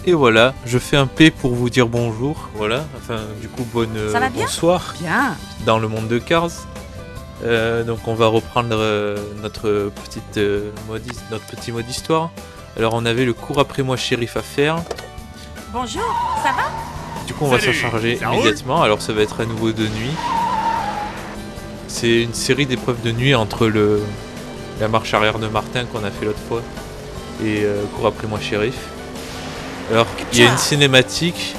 Et voilà, je fais un P pour vous dire bonjour. Voilà, enfin du coup Ça va bien ? bonsoir Bien. dans le monde de Cars. Donc on va reprendre notre petit mode histoire. Alors on avait le cours après moi shérif à faire. Bonjour, ça va ? Du coup on va s'en Salut, charger ça roule ? immédiatement. Alors ça va être à nouveau de nuit. C'est une série d'épreuves de nuit entre la marche arrière de Martin qu'on a fait l'autre fois et cours après moi shérif. Alors il y a une cinématique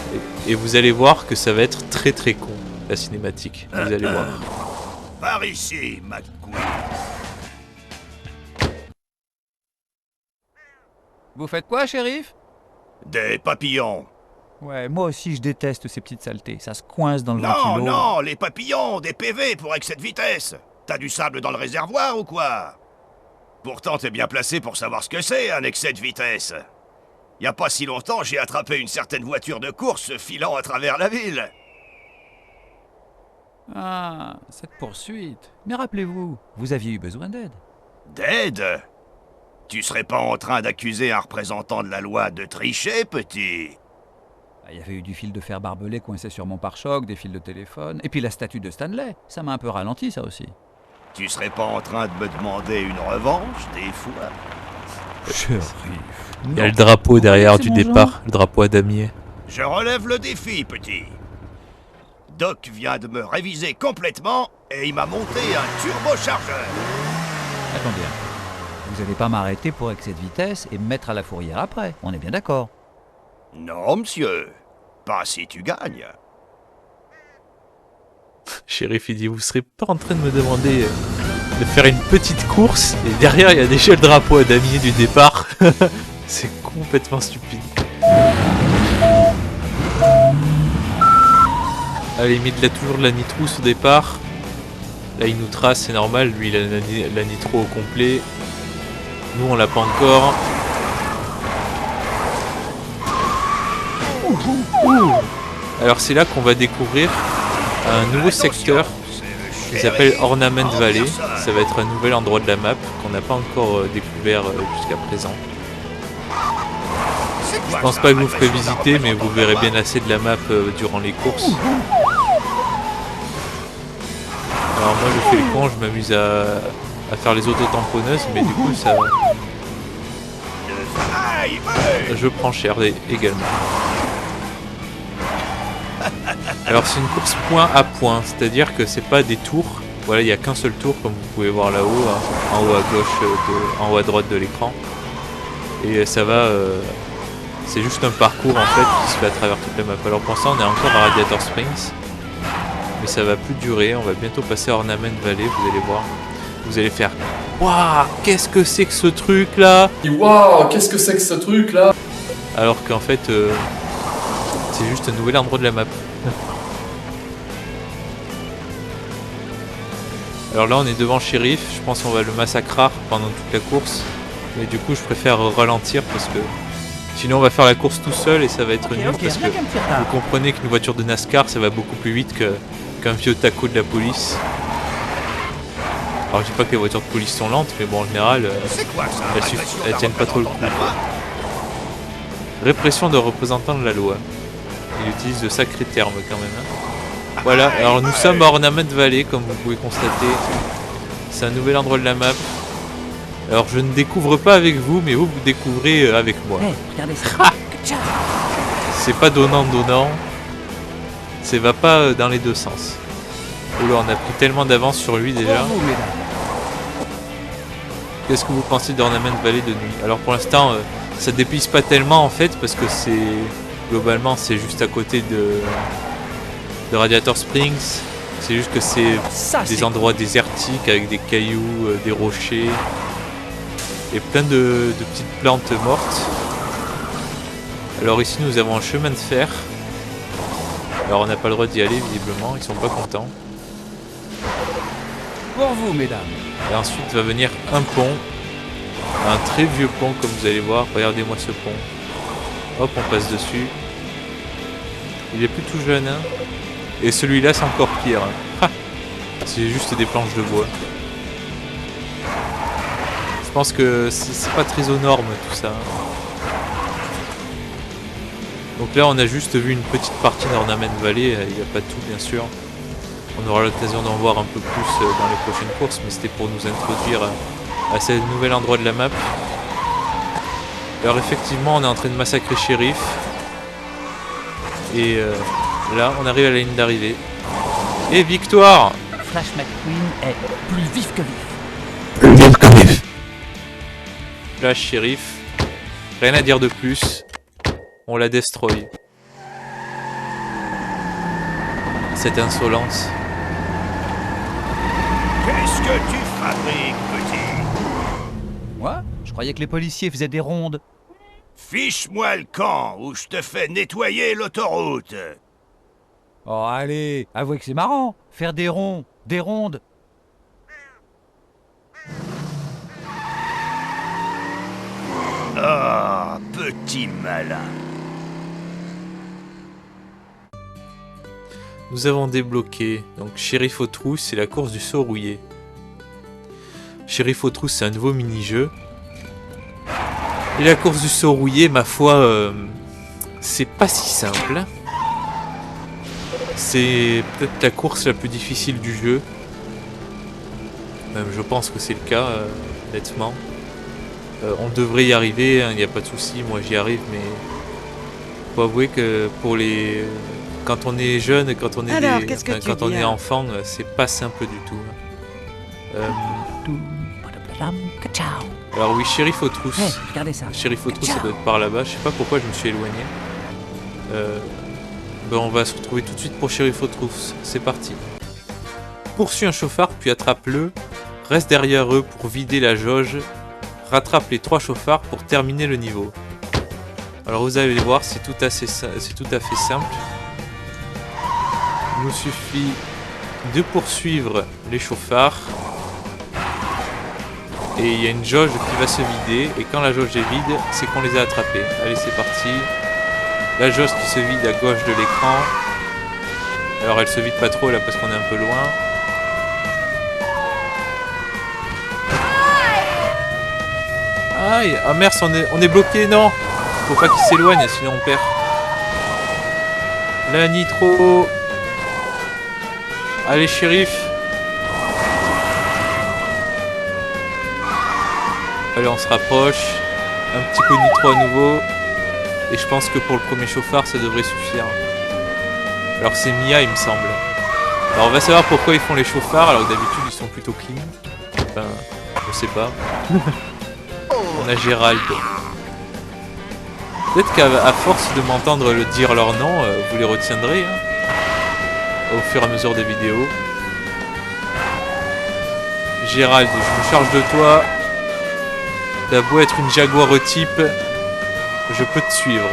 et vous allez voir que ça va être très très con la cinématique. Vous allez voir. Par ici, McQueen. Vous faites quoi, shérif? Des papillons. Ouais, moi aussi je déteste ces petites saletés. Ça se coince dans le Non, ventilo. non, les papillons, des PV pour excès de vitesse. T'as du sable dans le réservoir ou quoi? Pourtant, t'es bien placé pour savoir ce que c'est, un excès de vitesse. Y a pas si longtemps, j'ai attrapé une certaine voiture de course filant à travers la ville. Ah, cette poursuite. Mais rappelez-vous, vous aviez eu besoin d'aide. D'aide? Tu serais pas en train d'accuser un représentant de la loi de tricher, petit? Il y avait eu du fil de fer barbelé coincé sur mon pare-choc, des fils de téléphone, et puis la statue de Stanley. Ça m'a un peu ralenti, ça aussi. Tu serais pas en train de me demander une revanche, des fois? Shérif. Il y a le drapeau derrière c'est du mon départ, genre. le drapeau à damier. Je relève le défi, petit. Doc vient de me réviser complètement et il m'a monté un turbochargeur. Attendez, vous allez pas m'arrêter pour excès de vitesse et me mettre à la fourrière après. On est bien d'accord. Non, monsieur. Pas si tu gagnes. Shérif il dit vous serez pas en train de me demander de faire une petite course et derrière il y a déjà le drapeau à damier du départ. C'est complètement stupide. Allez, il a toujours de la nitrousse au départ. Là il nous trace, c'est normal, lui il a la nitro au complet. Nous on l'a pas encore. Alors c'est là qu'on va découvrir un nouveau secteur qui s'appelle Ornament Valley. Ça va être un nouvel endroit de la map qu'on n'a pas encore découvert jusqu'à présent. Je pense pas que vous ferez visiter, mais vous verrez bien assez de la map durant les courses. Alors moi je fais le con, je m'amuse à faire les auto-tamponneuses, mais du coup ça... Je prends cher également. Alors c'est une course point à point, c'est-à-dire que c'est pas des tours. Voilà, il n'y a qu'un seul tour comme vous pouvez voir là-haut, en haut à gauche, en haut à droite de l'écran. Et ça va... c'est juste un parcours en fait qui se fait à travers toute la map. Alors pour ça on est encore à Radiator Springs. Mais ça va plus durer, on va bientôt passer à Ornament Valley, vous allez voir. Vous allez faire waouh, qu'est-ce que c'est que ce truc là? Waouh, qu'est-ce que c'est que ce truc là? Alors qu'en fait c'est juste un nouvel endroit de la map. Alors là on est devant le shérif, je pense qu'on va le massacrer pendant toute la course. Mais du coup je préfère ralentir parce que sinon on va faire la course tout seul et ça va être nul parce que vous comprenez qu'une voiture de NASCAR ça va beaucoup plus vite qu'un vieux taco de la police. Alors je dis pas que les voitures de police sont lentes, mais bon en général elles tiennent pas trop le coup. Répression de représentants de la loi. Il utilise de sacrés termes quand même. Hein. Voilà, alors nous sommes à Ornament Valley comme vous pouvez constater. C'est un nouvel endroit de la map. Alors je ne découvre pas avec vous, mais vous découvrez avec moi. Hey, regardez ça. C'est pas donnant. Ça va pas dans les deux sens. Oula, on a pris tellement d'avance sur lui déjà. Qu'est-ce que vous pensez d'Ornament Valley de nuit? Alors pour l'instant, ça dépisse pas tellement en fait, parce que c'est... Globalement, c'est juste à côté de Radiator Springs. C'est juste que c'est des endroits désertiques avec des cailloux, des rochers et plein de petites plantes mortes. Alors ici, nous avons un chemin de fer. Alors on n'a pas le droit d'y aller visiblement, ils sont pas contents. Pour vous, mesdames. Et ensuite va venir un pont, un très vieux pont comme vous allez voir. Regardez-moi ce pont. Hop, on passe dessus. Il est plus tout jeune, hein. Et celui-là, c'est encore pire. Hein. C'est juste des planches de bois. Je pense que c'est pas très aux normes tout ça. Donc là on a juste vu une petite partie d'Ornament Valley, il n'y a pas tout bien sûr. On aura l'occasion d'en voir un peu plus dans les prochaines courses, mais c'était pour nous introduire à ce nouvel endroit de la map. Alors effectivement on est en train de massacrer Shérif. Et là on arrive à la ligne d'arrivée. Et victoire! Flash McQueen est plus vif que vif. Plus vif que vif. Flash Shérif. Rien à dire de plus. On la destroy. Cette insolence. Qu'est-ce que tu fabriques, petit? Moi? Je croyais que les policiers faisaient des rondes. Fiche-moi le camp où je te fais nettoyer l'autoroute. Oh allez, avouez que c'est marrant. Faire des ronds, des rondes. Ah, petit malin. Nous avons débloqué donc Shérif aux trousses et la course du saut rouillé. Shérif aux trousses, c'est un nouveau mini-jeu. Et la course du saut rouillé, ma foi, c'est pas si simple. C'est peut-être la course la plus difficile du jeu. Même je pense que c'est le cas, honnêtement. On devrait y arriver, il n'y a pas de souci, moi j'y arrive, mais faut avouer que pour les... Quand on est jeune, quand on est, Alors, qu'est-ce que tu quand on dis, est hein? enfant, c'est pas simple du tout. Alors oui, Shérif aux trousses. Hey, regardez ça. Shérif aux trousses, ça doit être par là-bas. Je sais pas pourquoi je me suis éloigné. Ben on va se retrouver tout de suite pour Shérif aux trousses. C'est parti. Poursuis un chauffard, puis attrape-le. Reste derrière eux pour vider la jauge. Rattrape les 3 chauffards pour terminer le niveau. Alors vous allez voir, c'est tout à fait simple. Il nous suffit de poursuivre les chauffards. Et il y a une jauge qui va se vider. Et quand la jauge est vide, c'est qu'on les a attrapés. Allez, c'est parti. La jauge qui se vide à gauche de l'écran. Alors elle se vide pas trop là parce qu'on est un peu loin. Aïe, ah merde, on est bloqué, non. Faut pas qu'il s'éloigne, sinon on perd. La nitro. Allez, shérif. Allez, on se rapproche. Un petit coup de nitro à nouveau. Et je pense que pour le premier chauffard, ça devrait suffire. Alors c'est Mia, il me semble. Alors on va savoir pourquoi ils font les chauffards, alors que d'habitude ils sont plutôt clean. Enfin, je sais pas. On a Gérald. Peut-être qu'à force de m'entendre le dire leur nom, vous les retiendrez. Hein, au fur et à mesure des vidéos. Gérald, je me charge de toi. T'as beau être une Jaguar type, je peux te suivre.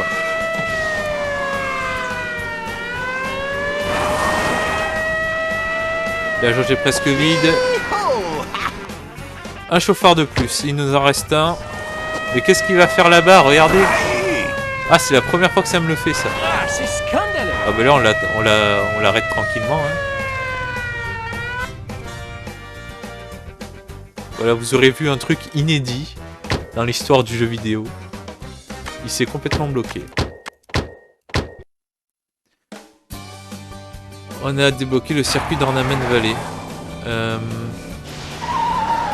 La jauge est presque vide. Un chauffard de plus, il nous en reste un. Mais qu'est-ce qu'il va faire là-bas? Regardez. Ah, c'est la première fois que ça me le fait, ça. Ah, c'est scandaleux. Ah bah là, on l'arrête tranquillement. Hein. Voilà, vous aurez vu un truc inédit dans l'histoire du jeu vidéo. Il s'est complètement bloqué. On a débloqué le circuit d'Ornament Valley.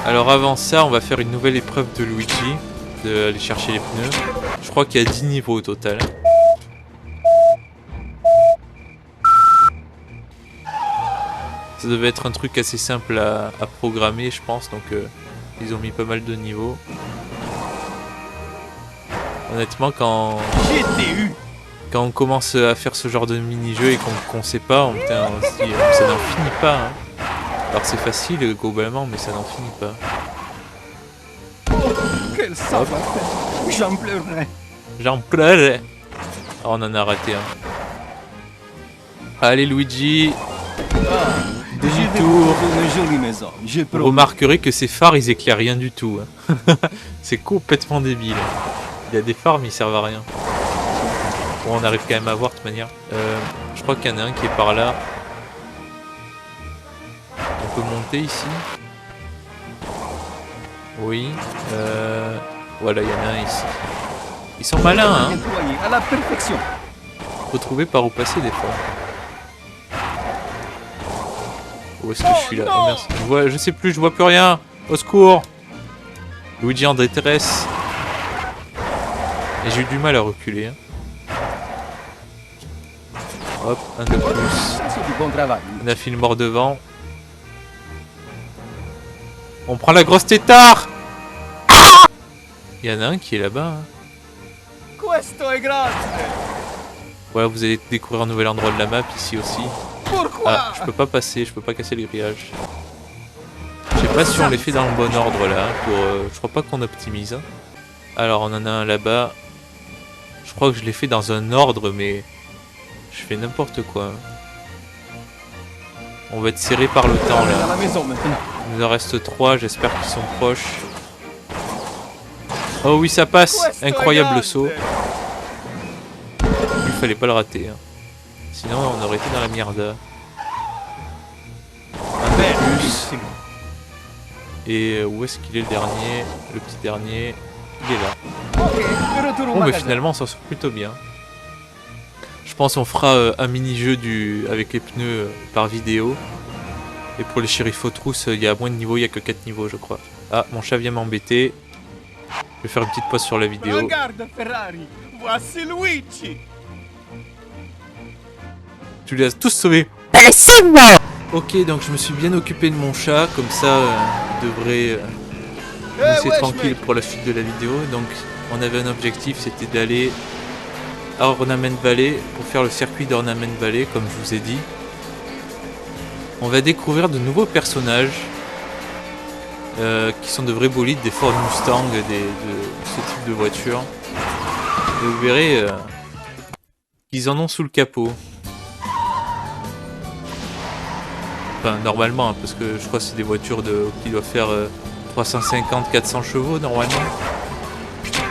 Alors avant ça, on va faire une nouvelle épreuve de Luigi. D'aller chercher les pneus. Je crois qu'il y a 10 niveaux au total. Ça devait être un truc assez simple à programmer, je pense. Donc ils ont mis pas mal de niveaux. Honnêtement, quand on commence à faire ce genre de mini-jeu et qu'on sait pas, putain, ça n'en finit pas. Hein. Alors c'est facile globalement, mais ça n'en finit pas. Quel savoir-faire. J'en pleurerai. J'en pleurerai. Oh, on en a raté un. Allez Luigi. Demi-tour. Une jolie maison. Vous remarquerez que ces phares ils éclairent rien du tout. Hein. C'est complètement débile. Il y a des phares mais ils servent à rien. Bon, on arrive quand même à voir de toute manière. Je crois qu'il y en a un qui est par là. On peut monter ici. Oui. Voilà, il y en a un ici. Ils sont malins, hein. Nettoyé à la perfection. retrouver par où passer des fois. Où est-ce que je suis là? Oh merde, je sais plus, je vois plus rien. Au secours. Luigi André Thérèse. Et j'ai eu du mal à reculer. Hein. Hop, un de plus. C'est du bon travail. On a fait une mort devant. On prend la grosse tétard. Il y en a un qui est là-bas. Hein. Questo è grande. Voilà, vous allez découvrir un nouvel endroit de la map ici aussi. Pourquoi? Ah, je peux pas passer, je peux pas casser le grillage. Je sais pas si on les fait dans le bon ordre là. Pour, je crois pas qu'on optimise. Hein. Alors on en a un là-bas. Je crois que je l'ai fait dans un ordre, mais je fais n'importe quoi. On va être serré par le temps Dans là. la maison maintenant. Il nous en reste 3, j'espère qu'ils sont proches. Oh oui, ça passe! Incroyable saut. Il fallait pas le rater. Hein. Sinon, on aurait été dans la merde. Un de plus. Et où est-ce qu'il est le dernier? Le petit dernier. Il est là. Ok, de retour au Bon, mais magasin. finalement, on s'en sort plutôt bien. Je pense qu'on fera un mini-jeu avec les pneus par vidéo. Et pour les shérifs aux trousses, il y a moins de niveaux, il n'y a que 4 niveaux, je crois. Ah, mon chat vient m'embêter. Je vais faire une petite pause sur la vidéo. Regarde Ferrari, voici Luigi. Tu les as tous sauvés. Ok, donc je me suis bien occupé de mon chat, comme ça, il devrait nous laisser wesh, tranquille mec. pour la suite de la vidéo. Donc, on avait un objectif, c'était d'aller à Ornament Valley pour faire le circuit d'Ornament Valley, comme je vous ai dit. On va découvrir de nouveaux personnages qui sont de vrais bolides, des Ford Mustang, de ce type de voiture. Et vous verrez qu'ils en ont sous le capot. Enfin, normalement, hein, parce que je crois que c'est des voitures qui doivent faire 350-400 chevaux normalement.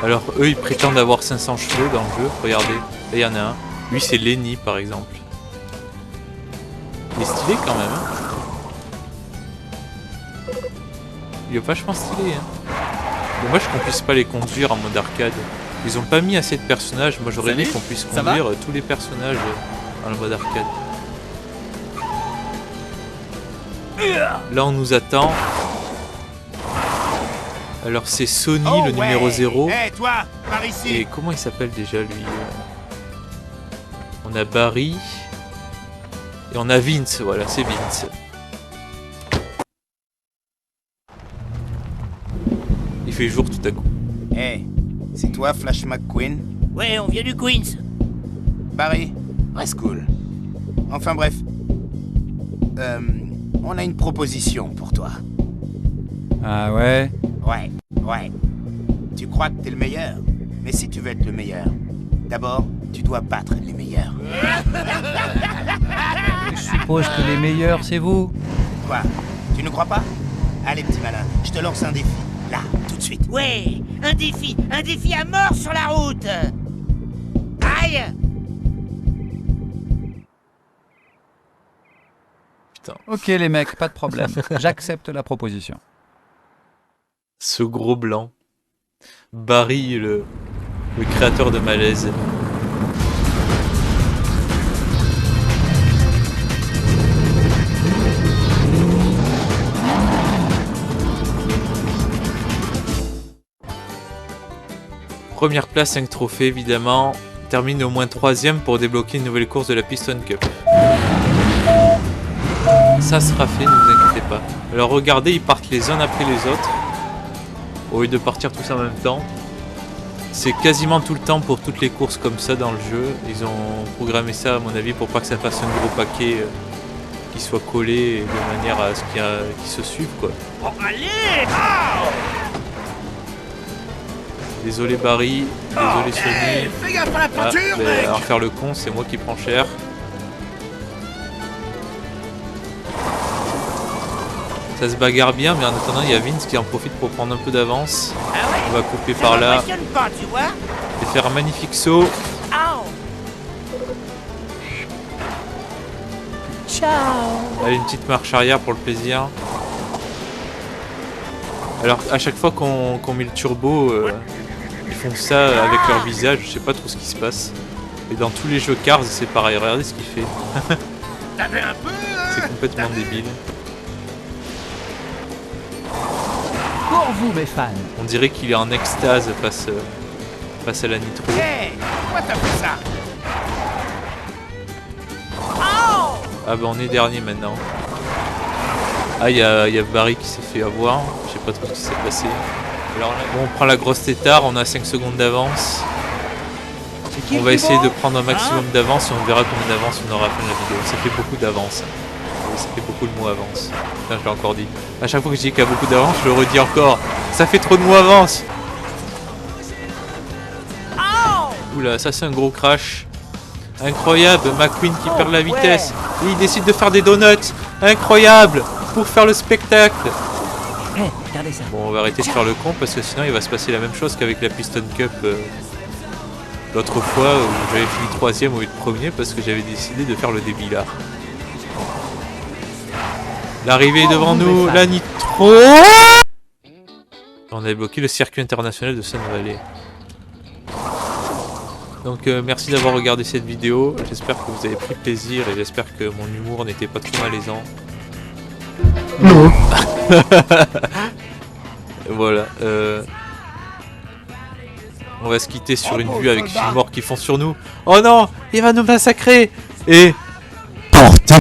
Alors eux, ils prétendent avoir 500 chevaux dans le jeu. Regardez, là il y en a un. Lui, c'est Lenny par exemple. Il est stylé quand même. Hein. Il est vachement stylé. Hein. Dommage qu'on puisse pas les conduire en mode arcade. Ils ont pas mis assez de personnages. Moi, j'aurais aimé Salut, qu'on puisse ça va conduire tous les personnages dans le mode arcade. Là on nous attend. Alors c'est Sony, le numéro 0. Hé, toi, par ici. Et comment il s'appelle déjà lui? On a Barry. Et on a Vince, voilà, c'est Vince. Il fait jour tout à coup. Hé, c'est toi Flash McQueen? Ouais, on vient du Queens. Barry? Reste cool. Enfin bref. On a une proposition pour toi. Ah ouais? Ouais. Tu crois que t'es le meilleur? Mais si tu veux être le meilleur, d'abord, tu dois battre les meilleurs. Je suppose que les meilleurs, c'est vous. Quoi? Tu ne crois pas? Allez, petit malin, je te lance un défi. Là, tout de suite. Ouais, un défi à mort sur la route. Aïe. Putain, Ok les mecs, pas de problème. J'accepte la proposition. ce gros blanc. Barry, le créateur de Malaise. Première place, 5 trophées évidemment. Termine au moins 3ème pour débloquer une nouvelle course de la Piston Cup. Ça sera fait, ne vous inquiétez pas. Alors regardez, ils partent les uns après les autres. Au lieu de partir tous en même temps. C'est quasiment tout le temps pour toutes les courses comme ça dans le jeu. Ils ont programmé ça à mon avis pour pas que ça fasse un gros paquet qui soit collé de manière à ce qu'ils se suivent quoi. Oh, allez. Désolé Barry, désolé Sony. Fais gaffe à la Ah, peinture, mais mec. alors faire le con, c'est moi qui prends cher. Ça se bagarre bien, mais en attendant, il y a Vince qui en profite pour prendre un peu d'avance. Ah ouais. On va couper Ça par là m'impressionne pas, tu vois. et faire un magnifique saut. Oh. Ciao. Allez, une petite marche arrière pour le plaisir. Alors, à chaque fois qu'on met le turbo, ils font ça avec leur visage. Je sais pas trop ce qui se passe. Et dans tous les jeux Cars, c'est pareil. Regardez ce qu'il fait. T'avais un peu... C'est complètement débile. Pour vous, mes fans. On dirait qu'il est en extase face à la nitro. Hé, pourquoi t'as fait ça? Ah bah on est dernier maintenant. Ah y a Barry qui s'est fait avoir. Je sais pas trop ce qui s'est passé. Alors là, bon, on prend la grosse tétard, on a 5 secondes d'avance. On va essayer de prendre un maximum d'avance et on verra combien d'avance on aura à la fin de la vidéo. Ça fait beaucoup d'avance. Ça fait beaucoup de mots avance. Putain, je l'ai encore dit. À chaque fois que je dis qu'il y a beaucoup d'avance, je le redis encore. Ça fait trop de mots avance. Oula, ça c'est un gros crash. Incroyable, McQueen qui perd la vitesse. Et il décide de faire des donuts. Incroyable, pour faire le spectacle. Regardez ça. Bon, on va arrêter de faire le con parce que sinon il va se passer la même chose qu'avec la Piston Cup l'autre fois où j'avais fini 3ème au lieu de 1er parce que j'avais décidé de faire le débilard. L'arrivée est devant nous, la nitro. On avait bloqué le circuit international de Sun Valley. Donc merci d'avoir regardé cette vidéo, j'espère que vous avez pris plaisir et j'espère que mon humour n'était pas trop malaisant. Non. Voilà. On va se quitter sur une vue avec Fillmore qui font sur nous. Oh non, il va nous massacrer. Et... Portez